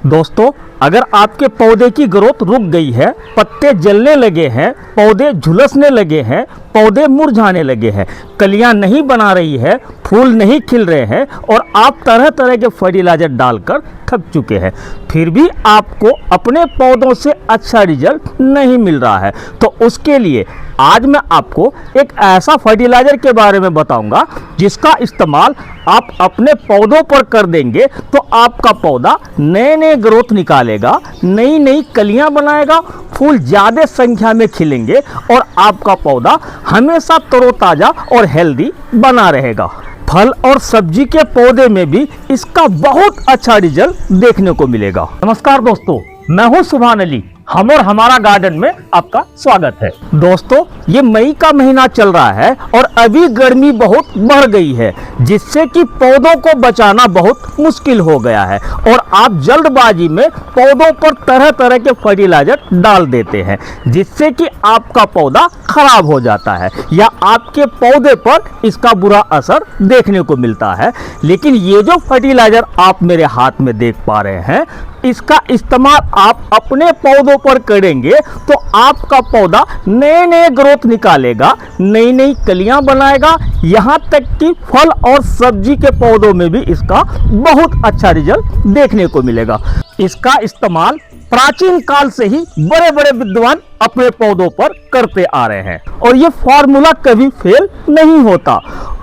दोस्तों, अगर आपके पौधे की ग्रोथ रुक गई है, पत्ते जलने लगे हैं, पौधे झुलसने लगे हैं, पौधे मुरझाने लगे हैं, कलियां नहीं बना रही है, फूल नहीं खिल रहे हैं और आप तरह तरह के फर्टिलाइजर डालकर थक चुके हैं, फिर भी आपको अपने पौधों से अच्छा रिजल्ट नहीं मिल रहा है, तो उसके लिए आज मैं आपको एक ऐसा फर्टिलाइजर के बारे में बताऊंगा जिसका इस्तेमाल आप अपने पौधों पर कर देंगे तो आपका पौधा नए नए ग्रोथ निकालेगा, नई नई कलियां बनाएगा, फूल ज़्यादा संख्या में खिलेंगे और आपका पौधा हमेशा तरोताज़ा और हेल्दी बना रहेगा। फल और सब्जी के पौधे में भी इसका बहुत अच्छा रिजल्ट देखने को मिलेगा। नमस्कार दोस्तों, मैं हूं सुभान अली। हम और हमारा गार्डन में आपका स्वागत है। दोस्तों, ये मई का महीना चल रहा है और अभी गर्मी बहुत बढ़ गई है, जिससे कि पौधों को बचाना बहुत मुश्किल हो गया है और आप जल्दबाजी में पौधों पर तरह तरह के फर्टिलाइजर डाल देते हैं, जिससे कि आपका पौधा खराब हो जाता है या आपके पौधे पर इसका बुरा असर देखने को मिलता है। लेकिन ये जो फर्टिलाइजर आप मेरे हाथ में देख पा रहे हैं, इसका इस्तेमाल आप अपने पौधों पर करेंगे तो आपका पौधा नए नए ग्रोथ निकालेगा, नई नई कलियां बनाएगा, यहाँ तक कि फल और सब्जी के पौधों में भी इसका बहुत अच्छा रिजल्ट देखने को मिलेगा। इसका इस्तेमाल प्राचीन काल से ही बड़े बड़े विद्वान अपने पौधों पर करते आ रहे हैं और ये फॉर्मूला कभी फेल नहीं होता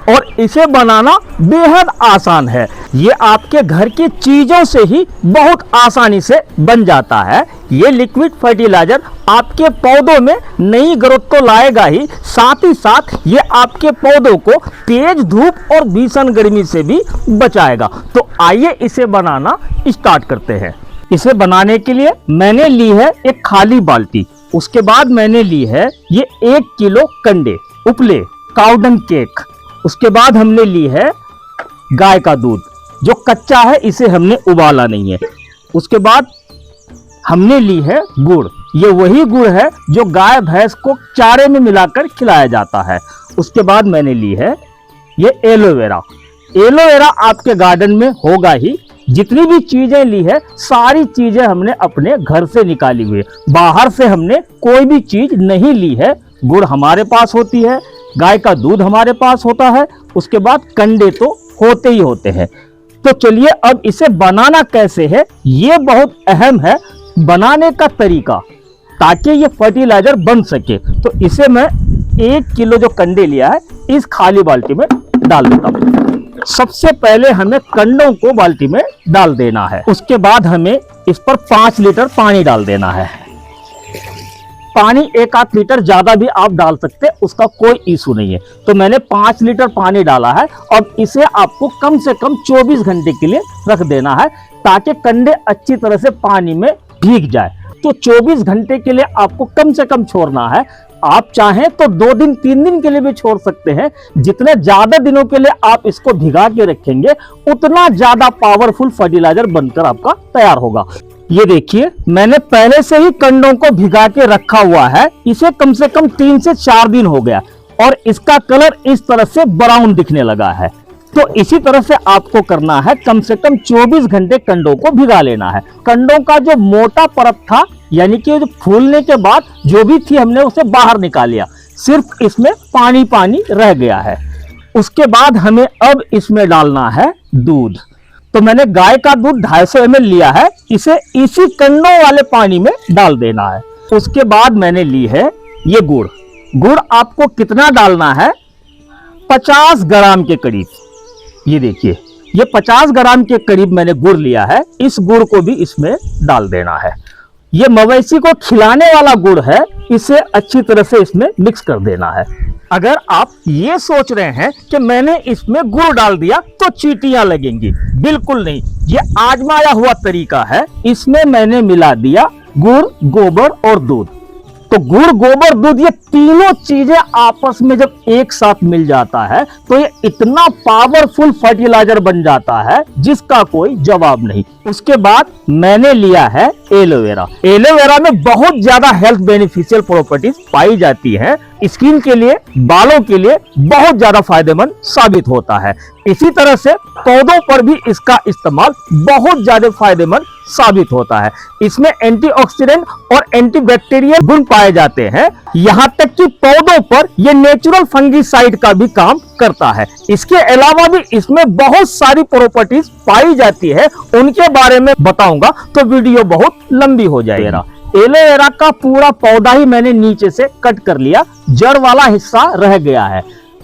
और इसे बनाना बेहद आसान है। ये आपके घर की चीजों से ही बहुत आसानी से बन जाता है। ये लिक्विड फर्टिलाइजर आपके पौधों में नई ग्रोथ तो लाएगा ही, साथ ही साथ ये आपके पौधों को तेज धूप और भीषण गर्मी से भी बचाएगा। तो आइए इसे बनाना स्टार्ट करते हैं। इसे बनाने के लिए मैंने ली है एक खाली बाल्टी, उसके बाद मैंने ली है ये 1 किलो कंडे उपले काउडंग केक, उसके बाद हमने ली है गाय का दूध जो कच्चा है, इसे हमने उबाला नहीं है। उसके बाद हमने ली है गुड़, ये वही गुड़ है जो गाय भैंस को चारे में मिलाकर खिलाया जाता है। उसके बाद मैंने ली है ये एलोवेरा। एलोवेरा आपके गार्डन में होगा ही। जितनी भी चीजें ली है सारी चीजें हमने अपने घर से निकाली हुई है, बाहर से हमने कोई भी चीज नहीं ली है। गुड़ हमारे पास होती है, गाय का दूध हमारे पास होता है, उसके बाद कंडे तो होते ही होते हैं। तो चलिए अब इसे बनाना कैसे है ये बहुत अहम है, बनाने का तरीका, ताकि ये फर्टिलाइजर बन सके। तो इसे मैं 1 किलो जो कंडे लिया है इस खाली बाल्टी में डाल देता हूँ। सबसे पहले हमें कंडों को बाल्टी में डाल देना है, उसके बाद हमें इस पर 5 लीटर पानी डाल देना है। पानी 1-8 लीटर ज्यादा भी आप डाल सकते हैं, उसका कोई इशू नहीं है। तो मैंने 5 लीटर पानी डाला है। अब इसे आपको कम से कम 24 घंटे के लिए रख देना है ताकि कंडे अच्छी तरह से पानी में भीग जाए। तो 24 घंटे के लिए आपको कम से कम छोड़ना है। आप चाहें तो 2 दिन 3 दिन के लिए भी छोड़ सकते हैं। जितने ज्यादा दिनों के लिए आप इसको भिगा के रखेंगे उतना ज्यादा पावरफुल फर्टिलाइजर बनकर आपका तैयार होगा। ये देखिए, मैंने पहले से ही कंडों को भिगा के रखा हुआ है। इसे कम से कम 3 से 4 दिन हो गया और इसका कलर इस तरह से ब्राउन दिखने लगा है। तो इसी तरह से आपको करना है, कम से कम 24 घंटे कंडों को भिगा लेना है। कंडों का जो मोटा परत था, यानी कि जो फूलने के बाद जो भी थी हमने उसे बाहर निकाल लिया, सिर्फ इसमें पानी पानी रह गया है। उसके बाद हमें अब इसमें डालना है दूध। तो मैंने गाय का दूध 250 ml लिया है, इसे इसी कंडों वाले पानी में डाल देना है। उसके बाद मैंने ली है ये गुड़। गुड़ आपको कितना डालना है? 50 ग्राम के करीब। ये देखिए, ये 50 ग्राम के करीब मैंने गुड़ लिया है। इस गुड़ को भी इसमें डाल देना है। ये मवेशी को खिलाने वाला गुड़ है, इसे अच्छी तरह से इसमें मिक्स कर देना है। अगर आप ये सोच रहे हैं कि मैंने इसमें गुड़ डाल दिया तो चींटियां लगेंगी, बिल्कुल नहीं। ये आजमाया हुआ तरीका है। इसमें मैंने मिला दिया गुड़, गोबर और दूध। तो गुड़, गोबर, दूध ये तीनों चीजें आपस में जब एक साथ मिल जाता है तो ये इतना पावरफुल फर्टिलाइजर बन जाता है जिसका कोई जवाब नहीं। उसके बाद मैंने लिया है एलोवेरा। एलोवेरा में बहुत ज्यादा हेल्थ बेनिफिशियल प्रॉपर्टीज पाई जाती हैं। स्किन के लिए, बालों के लिए बहुत ज्यादा फायदेमंद साबित होता है। इसी तरह से पौधों पर भी इसका इस्तेमाल बहुत ज्यादा फायदेमंद साबित होता है। इसमें एंटीऑक्सीडेंट और एंटीबैक्टीरियल गुण पाए जाते हैं। यहाँ तक कि पौधों पर यह नेचुरल फंगीसाइड का भी काम करता है। इसके अलावा भी इसमें बहुत सारी प्रॉपर्टीज पाई जाती है, उनके बारे में बताऊंगा तो वीडियो बहुत लंबी हो जाएगा। एलोवेरा का पूरा पौधा ही मैंने नीचे से कट कर लिया, जड़ वाला हिस्सा रह गया है।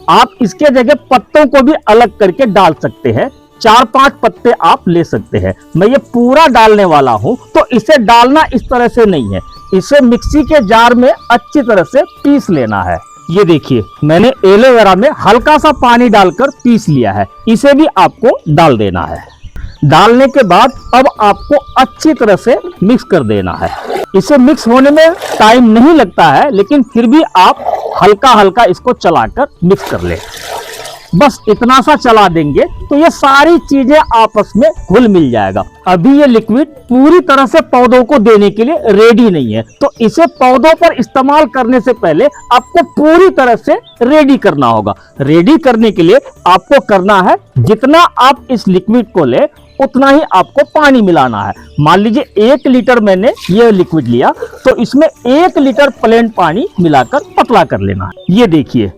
आप इसके जगह पत्तों को भी अलग करके डाल सकते हैं। 4-5 पत्ते आप ले सकते हैं। मैं ये पूरा डालने वाला हूं, तो इसे डालना इस तरह से नहीं है, इसे मिक्सी के जार में अच्छी तरह से पीस लेना है। ये देखिए, मैंने एलोवेरा में हल्का सा पानी डालकर पीस लिया है। इसे भी आपको डाल देना है। डालने के बाद अब आपको अच्छी तरह से मिक्स कर देना है। इसे मिक्स होने में टाइम नहीं लगता है, लेकिन फिर भी आप हल्का हल्का इसको चलाकर मिक्स कर ले। बस इतना सा चला देंगे तो ये सारी चीजें आपस में घुल मिल जाएगा। अभी ये लिक्विड पूरी तरह से पौधों को देने के लिए रेडी नहीं है, तो इसे पौधों पर इस्तेमाल करने से पहले आपको पूरी तरह से रेडी करना होगा। रेडी करने के लिए आपको करना है, जितना आप इस लिक्विड को ले उतना ही आपको पानी मिलाना है। मान लीजिए 1 लीटर मैंने ये लिक्विड लिया, तो इसमें 1 लीटर प्लेन पानी मिलाकर पतला कर लेना है। ये देखिए,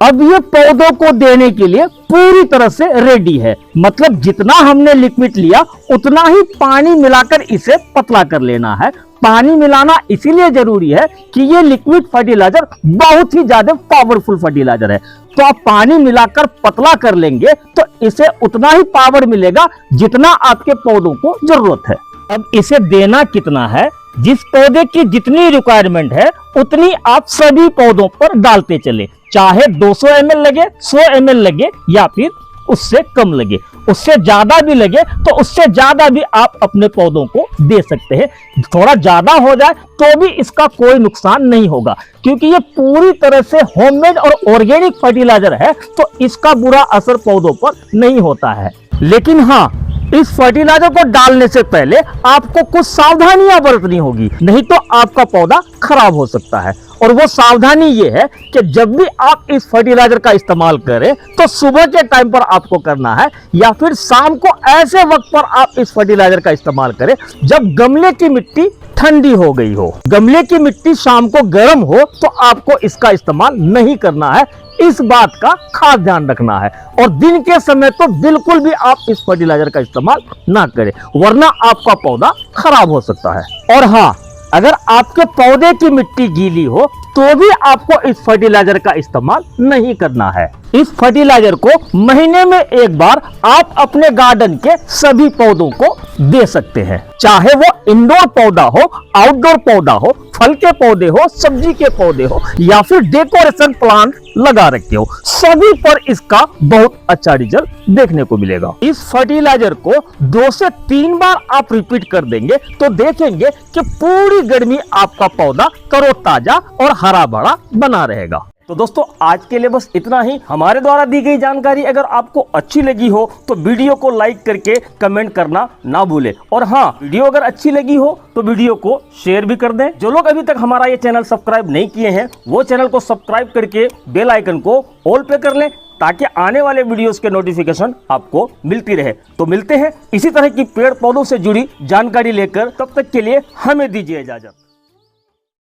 अब ये पौधों को देने के लिए पूरी तरह से रेडी है। मतलब जितना हमने लिक्विड लिया उतना ही पानी मिलाकर इसे पतला कर लेना है। पानी मिलाना इसीलिए जरूरी है कि ये लिक्विड फर्टिलाइजर बहुत ही ज्यादा पावरफुल फर्टिलाइजर है। तो आप पानी मिलाकर पतला कर लेंगे तो इसे उतना ही पावर मिलेगा जितना आपके पौधों को जरूरत है। अब इसे देना कितना है, जिस पौधे की जितनी रिक्वायरमेंट है उतनी आप सभी पौधों पर डालते चले। चाहे 200 ml लगे, 100 ml लगे या फिर उससे कम लगे, उससे ज्यादा भी लगे तो उससे ज्यादा भी आप अपने पौधों को दे सकते हैं। थोड़ा ज्यादा हो जाए तो भी इसका कोई नुकसान नहीं होगा, क्योंकि ये पूरी तरह से होममेड और ऑर्गेनिक फर्टिलाइजर है, तो इसका बुरा असर पौधों पर नहीं होता है। लेकिन हाँ, इस फर्टिलाइजर को डालने से पहले आपको कुछ सावधानियां बरतनी होगी, नहीं तो आपका पौधा खराब हो सकता है। और वो सावधानी ये है कि जब भी आप इस फर्टिलाइजर का इस्तेमाल करें तो सुबह के टाइम पर आपको करना है, या फिर शाम को ऐसे वक्त पर आप इस फर्टिलाइजर का इस्तेमाल करें जब गमले की मिट्टी ठंडी हो गई हो। गमले की मिट्टी शाम को गर्म हो तो आपको इसका इस्तेमाल नहीं करना है। इस बात का खास ध्यान रखना है। और दिन के समय तो बिल्कुल भी आप इस फर्टिलाइजर का इस्तेमाल ना करें, वरना आपका पौधा खराब हो सकता है। और हाँ, अगर आपके पौधे की मिट्टी गीली हो तो भी आपको इस फर्टिलाइजर का इस्तेमाल नहीं करना है। इस फर्टिलाइजर को महीने में एक बार आप अपने गार्डन के सभी पौधों को दे सकते हैं, चाहे वो इंडोर पौधा हो, आउटडोर पौधा हो, फल के पौधे हो, सब्जी के पौधे हो, या फिर डेकोरेशन प्लांट लगा रखे हो, सभी पर इसका बहुत अच्छा रिजल्ट देखने को मिलेगा। इस फर्टिलाइजर को 2 से 3 बार आप रिपीट कर देंगे तो देखेंगे कि पूरी गर्मी आपका पौधा तरोताजा और हरा भरा बना रहेगा। तो दोस्तों, आज के लिए बस इतना ही। हमारे द्वारा दी गई जानकारी अगर आपको अच्छी लगी हो तो वीडियो को लाइक करके कमेंट करना ना भूलें। और हाँ, वीडियो अगर अच्छी लगी हो तो वीडियो को शेयर भी कर दें। जो लोग अभी तक हमारा ये चैनल सब्सक्राइब नहीं किए हैं वो चैनल को सब्सक्राइब करके बेल आइकन को ऑल पे कर लें, ताकि आने वाले वीडियोस के नोटिफिकेशन आपको मिलती रहे। तो मिलते हैं इसी तरह की पेड़ पौधों से जुड़ी जानकारी लेकर, तब तक के लिए हमें दीजिए इजाजत।